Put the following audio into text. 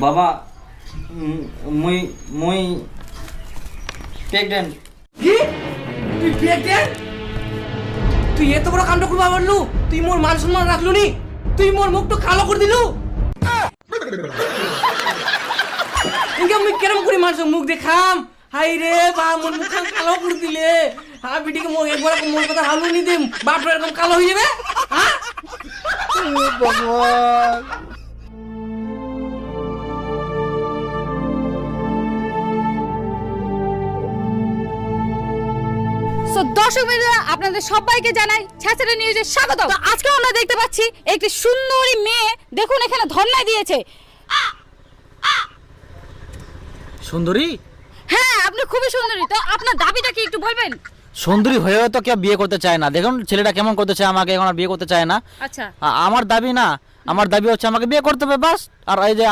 বাবা মুই মুই প্রেগনেন্ট। কি তুই প্রেগনেন্ট? তুই এত বড় কাণ্ড করবা পারলু? তুই মোর মান সম্মান রাখলু নি? তুই মোর মুখটা কালো করে দিলু। ইনকে মুই কেরম করে মানুষ মুখ দেখাম? হাই রে বা মোর মুখ কালো করে দিলে হ্যাঁ বিটিকে মোর একবার মোর কথা হালু নি দে বাপটা এরকম কালো হয়ে যাবে। হ্যাঁ ভগবান। সো দর্শক বন্ধুরা, আপনাদের সবাইকে জানাই ছেঁচড়া নিউজে স্বাগত। তো আজকে আমরা দেখতে পাচ্ছি একটি সুন্দরী মেয়ে, দেখুন এখানে ধর্ণা দিয়েছে। সুন্দরী? হ্যাঁ, আপনি খুবই সুন্দরী। তো আপনার দাবিটা কি একটু বলবেন? সুন্দরী হয়েও তো কেউ বিয়ে করতে চায় না। দেখুন ছেলেটা কেমন করতে চায়, আমাকে এখন আর বিয়ে করতে চায় না। আচ্ছা, আমার দাবি না, আমার দাবি হচ্ছে আমাকে বিয়ে করতে হবে বাস। আর এই যে